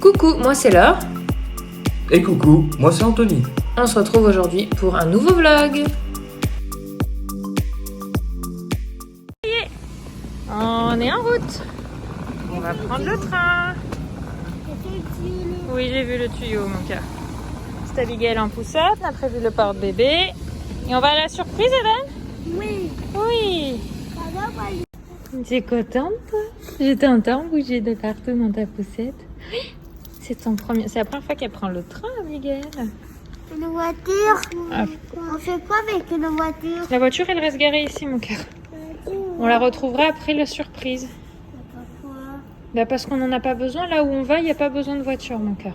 Coucou, moi c'est Laure. Et coucou, moi c'est Anthony. On se retrouve aujourd'hui pour un nouveau vlog. On est en route. On va prendre le train. Oui, j'ai vu le tuyau, mon cœur. C'est Abigail en poussette, on a prévu le porte-bébé. Et on va à la surprise, Eden? Oui. Oui. Tu es contente, toi? Je t'entends bouger de partout dans ta poussette. C'est la première fois qu'elle prend le train, Abigail. Une voiture. Ah. On fait quoi avec une voiture? La voiture, elle reste garée ici, mon cœur. On la retrouvera après la surprise. Pourquoi? Bah parce qu'on n'en a pas besoin. Là où on va, il n'y a pas besoin de voiture, mon cœur.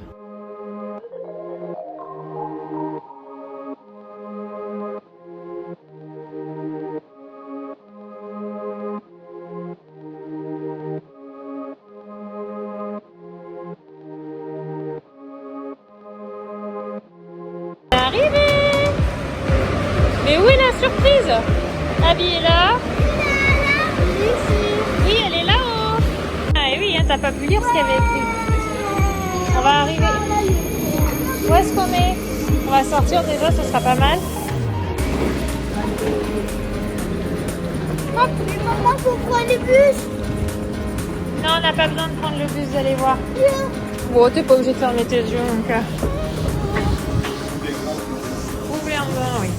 Arrivé! Mais où est la surprise? Abby est là. Oui, elle est là-haut. Ah et oui, hein, t'as pas pu lire ce qu'il y avait écrit. On va arriver. Où est-ce qu'on est? On va sortir déjà, ce sera pas mal. Hop, mais maman, faut prendre le bus. Non, on n'a pas besoin de prendre le bus, vous allez voir. Bon, t'es pas obligé de fermer tes yeux, mon cœur. Ouvrez en bas, oui.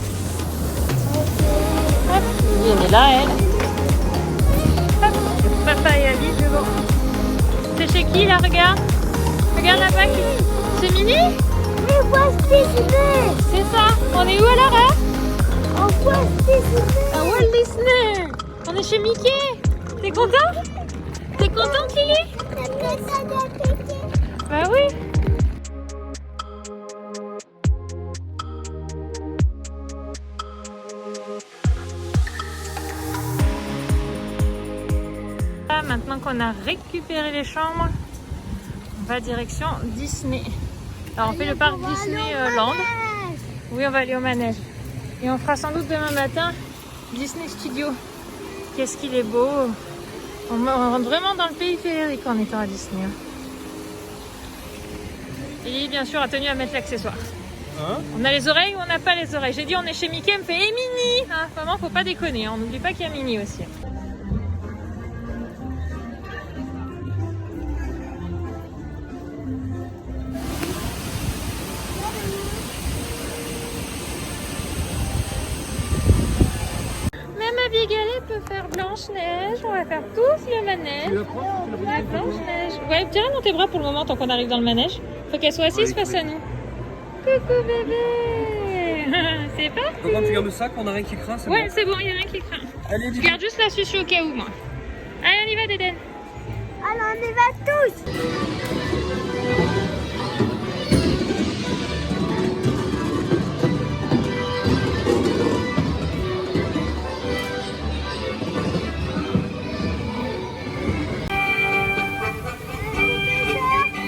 Hop, elle est là, elle. Hop, papa et Ali devant. C'est chez qui, là, regarde? Regarde là-bas, c'est Minnie? Mais Walt Disney. C'est ça. On est où alors, hein? En Walt Disney. À Walt Disney. On est chez Mickey. T'es content? T'es content, Lily? Bah oui. Maintenant qu'on a récupéré les chambres, on va direction Disney. Alors on fait le parc Disneyland. Oui, on va aller au manège. Et on fera sans doute demain matin Disney Studio. Qu'est-ce qu'il est beau. On rentre vraiment dans le pays féerique en étant à Disney. Et bien sûr a tenu à mettre l'accessoire. Hein? On a les oreilles ou on n'a pas les oreilles? J'ai dit on est chez Mickey, elle me fait hey, Minnie. Hein, vraiment faut pas déconner, on n'oublie pas qu'il y a Minnie aussi. Même Abigail elle peut faire Blanche-Neige. On va faire tous le manège. La Blanche-Neige. Ouais, tiens dans tes bras pour le moment tant qu'on arrive dans le manège. Faut qu'elle soit assise face à nous. Coucou bébé. C'est parti. Donc quand tu gardes le sac, on a rien qui craint, c'est Ouais, bon. c'est bon, il n'y a rien qui craint. Allez, Je vite. garde juste la sushi au cas où, moi. Allez, on y va, Dédène. Alors on y va tous.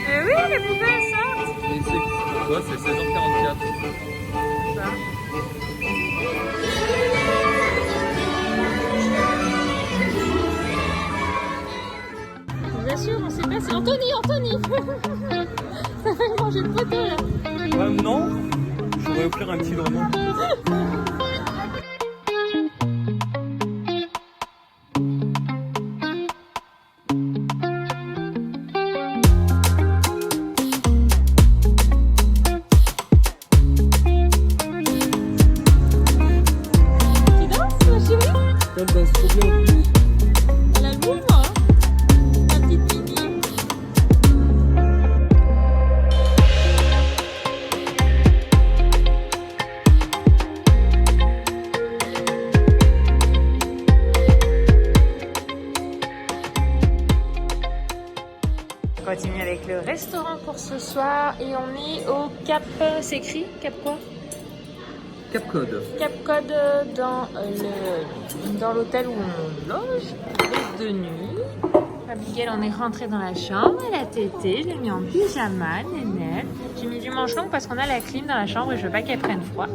Eh oui, les poupées, elles sortent. Et c'est quoi? C'est 16h44. Je vous assure, on sait pas, c'est Anthony. Ça va manger le poteau, là. Ouais, non. J'aurais offert un petit drone. Tu danses, ma chérie? Elle danse trop bien. Elle a le mouvement, hein. La petite Minnie. On continue avec le restaurant pour ce soir et on est au Cap, c'est écrit Cap quoi? Cap Code. Cap Cod dans l'hôtel où on loge, de nuit. Abigail, on est rentré dans la chambre, elle a tété, je l'ai mis en pyjama, nénette. J'ai mis du manche long parce qu'on a la clim dans la chambre et je veux pas qu'elle prenne froid.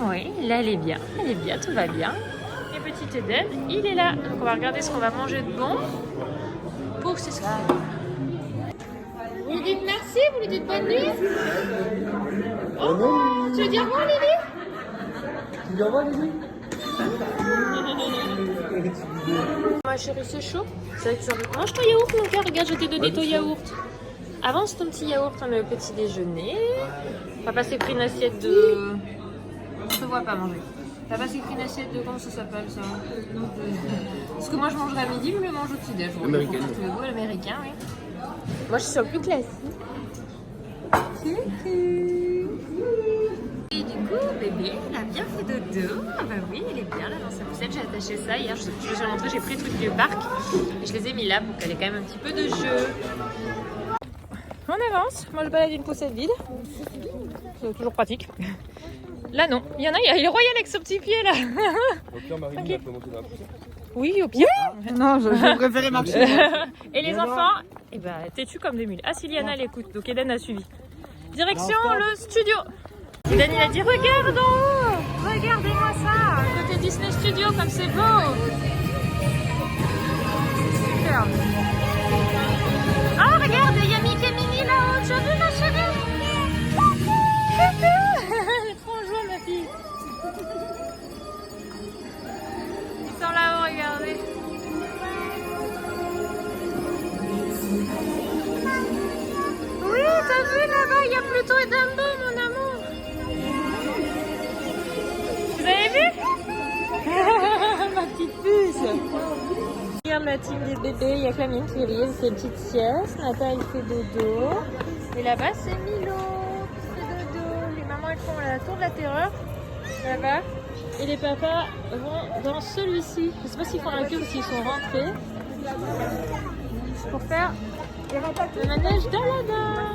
Oui, là elle est bien, tout va bien. Et petit Eden, il est là. Donc on va regarder ce qu'on va manger de bon pour ce soir. Il dit Vous lui dites bonne nuit? Oh, tu veux dire quoi, Lily? Tu lui envoies, Lily? Ma chérie, c'est chaud. C'est vrai que ça... Mange ton yaourt, mon cœur. Regarde, je t'ai donné ton yaourt. Avance ton petit yaourt, on a le petit déjeuner. Papa s'est pris une assiette de... On se voit pas manger. Papa s'est pris une assiette de... Comment ça s'appelle ça? Parce que moi je mangerai à midi, mais je mange au petit-déj. Américaine. L'américain, oui. Moi je suis sur le plus classique. Et du coup, bébé, il a bien fait dodo. Ah bah oui, il est bien là dans sa poussette. J'ai attaché ça hier. Je vais montrer, j'ai pris le truc du parc. Et je les ai mis là pour qu'elle ait quand même un petit peu de jeu. On avance. Moi je balade une poussette vide. C'est toujours pratique. Là non, il y en a, il est royal avec son petit pied là. Au pire, Marie, Ok. elle peut monter dans la poussette. Oui, au pire. Non, je préférais marcher. Et les enfants, eh ben, têtus comme des mules. Ah, si Liana l'écoute, donc Eden a suivi. Direction le studio. Eden il a dit regarde en haut, regardez-moi ça, côté Disney Studio comme c'est beau. Super. Ah regarde, il y a Mickey Minnie là-haut, tu as vu ma chérie? Elle est trop en joie ma fille. Ils sont là-haut, regardez. Oui, t'as vu là-bas, il y a Pluto et Dumbo, mon amour. Vous avez vu? Ma petite puce. Regarde la team des bébés, il y a Camille qui rit, elle fait une petite sieste. Nata, elle fait dodo. Et là-bas, c'est Milo qui fait dodo. Les mamans, elles font la tour de la terreur. Là-bas. Et les papas vont dans celui-ci. Je sais pas s'ils font la queue ou s'ils sont rentrés. Pour faire le manège d'Aladin.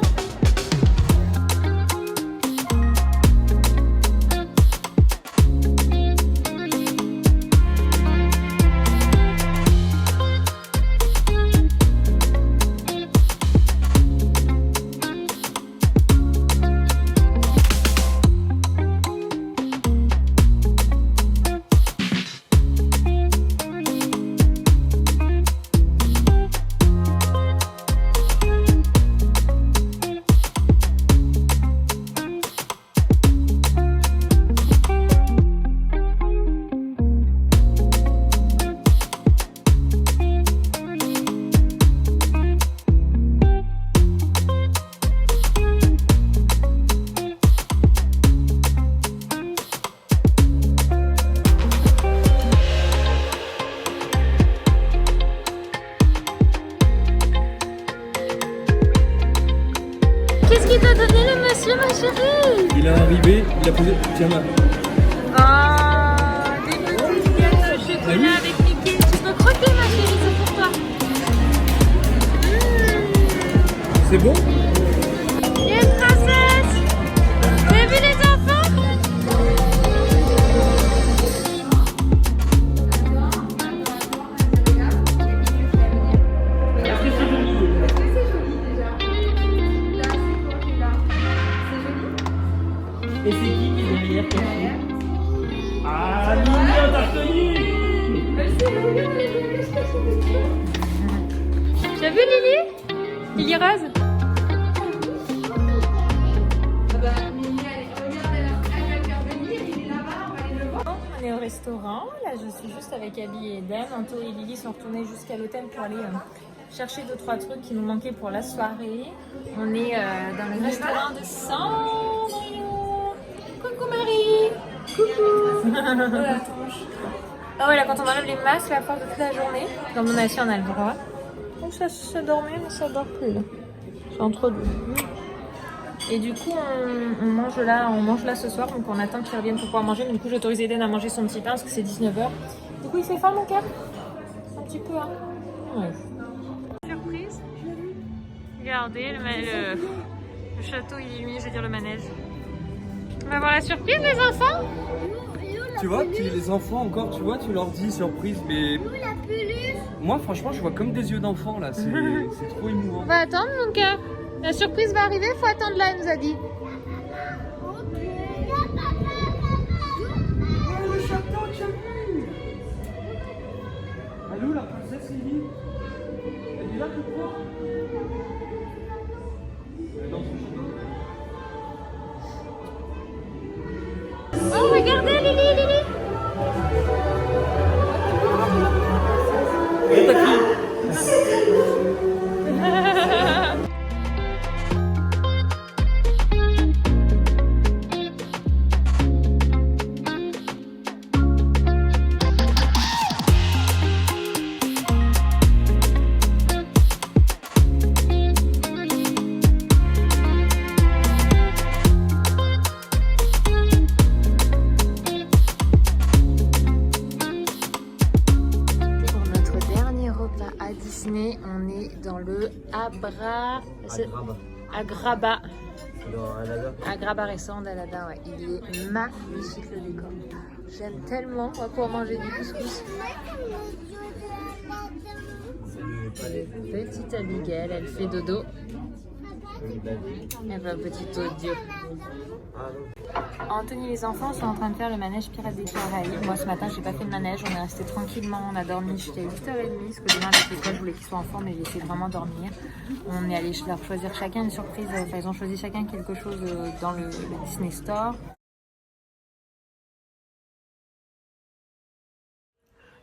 Qu'est-ce qu'il t'a donné le monsieur, ma chérie? Il est arrivé, il a posé. Tiens, là. Oh, des petites gâteaux au chocolat avec Mickey. Tu peux croquer, ma chérie, c'est pour toi. C'est bon? Il y a une princesse. Vous avez vu les enfants? Et c'est qui est derrière toi? Ah, Mignon, t'as reconnu! Tu as vu Lily? Lily Rose? On est au restaurant, là je suis juste avec Abby et Eden. Anto et Lily sont retournés jusqu'à l'hôtel pour aller chercher 2-3 trucs qui nous manquaient pour la soirée. On est dans le restaurant de Cendrillon. Coucou Marie. Coucou. Ah ouais, là quand on enlève les masques à force de toute la journée, comme on a assis on a le droit. Donc ça dormait mais ça dort plus là. C'est entre deux. Et du coup on mange là ce soir, donc on attend qu'ils reviennent pour pouvoir manger. Mais du coup j'ai autorisé Eden à manger son petit pain parce que c'est 19h. Du coup il fait faim mon cœur. Un petit peu hein. Ouais. Surprise. Regardez le château illuminé, je veux dire le manège. On va voir la surprise les enfants. Tu vois, les enfants encore, tu vois, tu leur dis surprise, mais. Moi, franchement, je vois comme des yeux d'enfant là, c'est trop émouvant. On va attendre mon cœur. La surprise va arriver, faut attendre là, elle nous a dit. Oh, le château, tu as vu? Allô, la princesse Lily? Elle est là, tu crois? Elle est dans Agraba. Dans Alada. Agraba Restaurant d'Alada, ouais. Il est magnifique le décor. J'aime tellement, on va pouvoir manger du couscous. Petite Abigail, elle fait dodo. Elle fait un petit audio. Anthony et les enfants sont en train de faire le manège Pirates des Caraïbes. Moi ce matin j'ai pas fait le manège, on est resté tranquillement, on a dormi jusqu'à 8h30 parce que demain avec l'école je voulais qu'ils soient en forme mais j'ai essayé de vraiment dormir. On est allé leur choisir chacun une surprise, enfin ils ont choisi chacun quelque chose dans le Disney Store.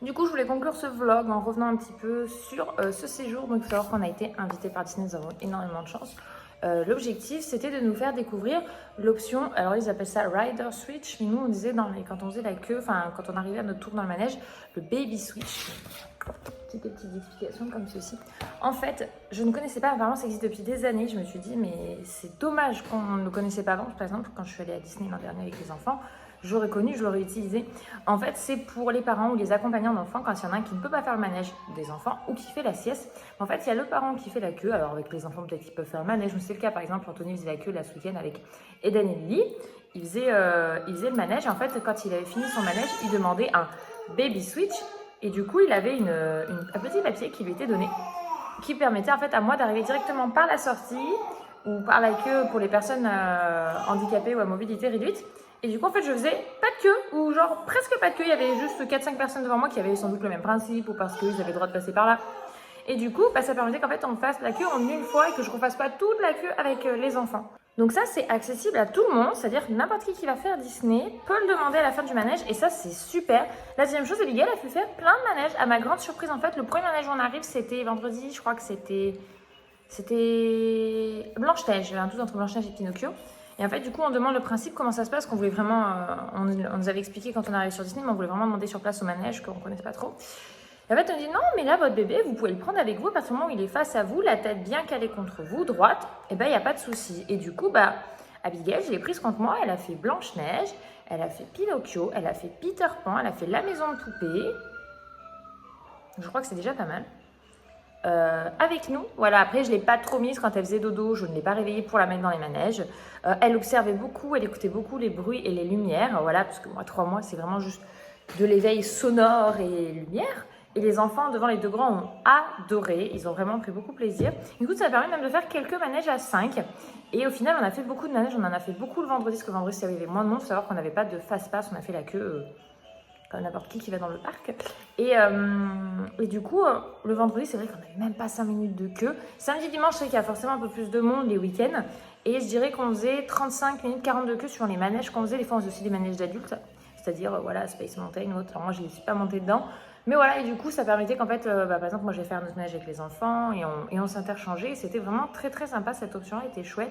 Du coup, je voulais conclure ce vlog en revenant un petit peu sur ce séjour. Donc, il faut savoir qu'on a été invité par Disney, nous avons énormément de chance. L'objectif, c'était de nous faire découvrir l'option, alors ils appellent ça Rider Switch, mais nous, on disait quand on faisait la queue, enfin, quand on arrivait à notre tour dans le manège, le Baby Switch. Petites explications comme ceci. En fait, je ne connaissais pas, apparemment ça existe depuis des années. Je me suis dit, mais c'est dommage qu'on ne le connaissait pas avant. Par exemple, quand je suis allée à Disney l'an dernier avec les enfants, j'aurais connu, je l'aurais utilisé. En fait, c'est pour les parents ou les accompagnants d'enfants quand il y en a un qui ne peut pas faire le manège des enfants ou qui fait la sieste. En fait, il y a le parent qui fait la queue. Alors, avec les enfants, peut-être qu'ils peuvent faire le manège. C'est le cas, par exemple, Anthony faisait la queue là ce week-end avec Eden et Lily. Il faisait le manège. En fait, quand il avait fini son manège, il demandait un baby switch. Et du coup, il avait un petit papier qui lui était donné, qui permettait en fait à moi d'arriver directement par la sortie ou par la queue pour les personnes handicapées ou à mobilité réduite. Et du coup, en fait, je faisais pas de queue, ou genre presque pas de queue. Il y avait juste 4-5 personnes devant moi qui avaient sans doute le même principe, ou parce qu'ils avaient le droit de passer par là. Et du coup, ça permettait qu'en fait, on fasse la queue en une fois et que je ne refasse pas toute la queue avec les enfants. Donc ça, c'est accessible à tout le monde, c'est-à-dire n'importe qui va faire Disney peut le demander à la fin du manège, et ça, c'est super. La deuxième chose, Abigail a pu faire plein de manèges. À ma grande surprise, en fait, le premier manège où on arrive, c'était vendredi, je crois que c'était Blanche-Neige. Il y avait un doute entre Blanche-Neige et Pinocchio. Et en fait, du coup, on demande le principe, comment ça se passe, qu'on voulait vraiment... on nous avait expliqué quand on arrive sur Disney, mais on voulait vraiment demander sur place au manège, qu'on ne connaissait pas trop. Et en fait, on dit, non, mais là, votre bébé, vous pouvez le prendre avec vous, à partir du moment où il est face à vous, la tête bien calée contre vous, droite, et ben il n'y a pas de souci. Et du coup, Abigail, je l'ai prise contre moi, elle a fait Blanche-Neige, elle a fait Pinocchio, elle a fait Peter Pan, elle a fait La Maison de Poupée. Je crois que c'est déjà pas mal. Avec nous, voilà, après je ne l'ai pas trop mise quand elle faisait dodo, je ne l'ai pas réveillée pour la mettre dans les manèges. Elle observait beaucoup, elle écoutait beaucoup les bruits et les lumières, voilà, parce que moi 3 mois c'est vraiment juste de l'éveil sonore et lumière. Et les enfants devant les 2 grands ont adoré, ils ont vraiment pris beaucoup plaisir. Écoute, ça a permis même de faire quelques manèges à 5. Et au final on a fait beaucoup de manèges, on en a fait beaucoup le vendredi, parce que le vendredi il y avait moins de monde, il faut savoir qu'on n'avait pas de fast-pass, on a fait la queue comme n'importe qui va dans le parc. Et du coup, le vendredi, c'est vrai qu'on n'avait même pas 5 minutes de queue. Samedi, dimanche, c'est qu'il y a forcément un peu plus de monde les week-ends. Et je dirais qu'on faisait 35 minutes, 40 de queue sur les manèges qu'on faisait. Des fois, on faisait aussi des manèges d'adultes, c'est-à-dire, voilà, Space Mountain ou autre. Alors, moi, je ne suis pas montée dedans. Mais voilà, et du coup, ça permettait qu'en fait, par exemple, moi, j'ai fait un autre manège avec les enfants et on s'interchangeait. C'était vraiment très, très sympa. Cette option-là était chouette.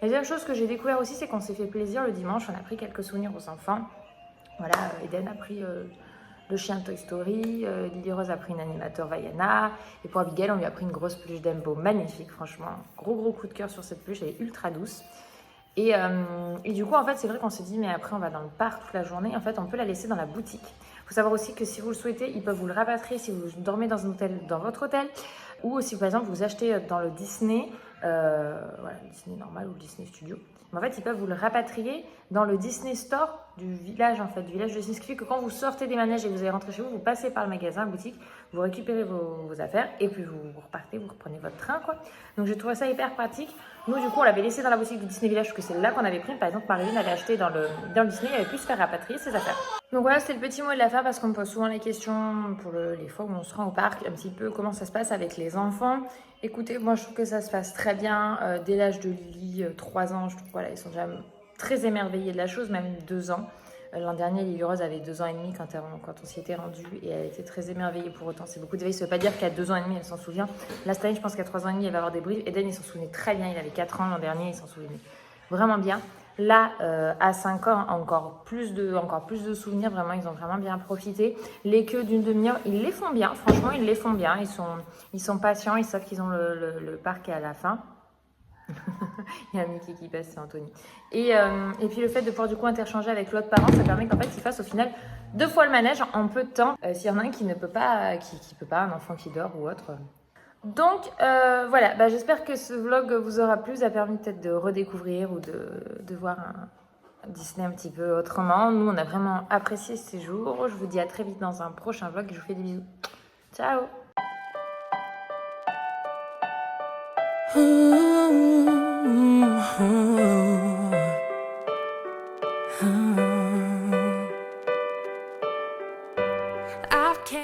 La deuxième chose que j'ai découvert aussi, c'est qu'on s'est fait plaisir le dimanche. On a pris quelques souvenirs aux enfants. Voilà, Eden a pris le chien Toy Story, Lily Rose a pris une animateur Vaiana, et pour Abigail, on lui a pris une grosse peluche d'Embo, magnifique, franchement. Gros coup de cœur sur cette peluche, elle est ultra douce. Et du coup, en fait, c'est vrai qu'on s'est dit, mais après, on va dans le parc toute la journée. En fait, on peut la laisser dans la boutique. Il faut savoir aussi que si vous le souhaitez, ils peuvent vous le rapatrier si vous dormez dans un hôtel, dans votre hôtel, ou si, par exemple, vous achetez dans le Disney, voilà, le Disney normal ou le Disney Studio. Mais en fait, ils peuvent vous le rapatrier dans le Disney Store du village, en fait, du village de Disney. Ce qui fait que quand vous sortez des manèges et que vous allez rentrer chez vous, vous passez par le magasin, la boutique, vous récupérez vos affaires et puis vous repartez, vous reprenez votre train, quoi. Donc, j'ai trouvé ça hyper pratique. Nous, du coup, on l'avait laissé dans la boutique du Disney Village parce que c'est là qu'on avait pris. Par exemple, Marilyn avait acheté dans le Disney, elle avait pu se faire rapatrier ses affaires. Donc voilà, c'était le petit mot de la fin parce qu'on me pose souvent les questions pour les fois où on se rend au parc, un petit peu comment ça se passe avec les enfants. Écoutez, moi je trouve que ça se passe très bien. Dès l'âge de Lily, 3 ans, je trouve voilà, ils sont déjà très émerveillés de la chose, même 2 ans. L'an dernier, Lily Rose avait 2 ans et demi quand on s'y était rendu et elle était très émerveillée pour autant. C'est beaucoup d'éveil. Ça ne veut pas dire qu'à 2 ans et demi, elle s'en souvient. Là, cette année, je pense qu'à 3 ans et demi, elle va avoir des briefs. Eden, il s'en souvenait très bien. Il avait 4 ans l'an dernier, il s'en souvenait vraiment bien. Là, à 5 ans, encore plus de souvenirs. Vraiment, ils ont vraiment bien profité. Les queues d'une demi-heure, ils les font bien. Franchement, ils les font bien. Ils sont patients. Ils savent qu'ils ont le parc à la fin. Il y a un Mickey qui passe, c'est Anthony. Et puis le fait de pouvoir du coup interchanger avec l'autre parent, ça permet qu'en fait ils fassent au final 2 fois le manège en peu de temps. S'il y en a un qui ne peut pas, qui peut pas, un enfant qui dort ou autre. Donc voilà, j'espère que ce vlog vous aura plu, a permis peut-être de redécouvrir ou de voir un Disney un petit peu autrement. Nous, on a vraiment apprécié ce séjour. Je vous dis à très vite dans un prochain vlog et je vous fais des bisous. Ciao! Ooh, ooh, ooh.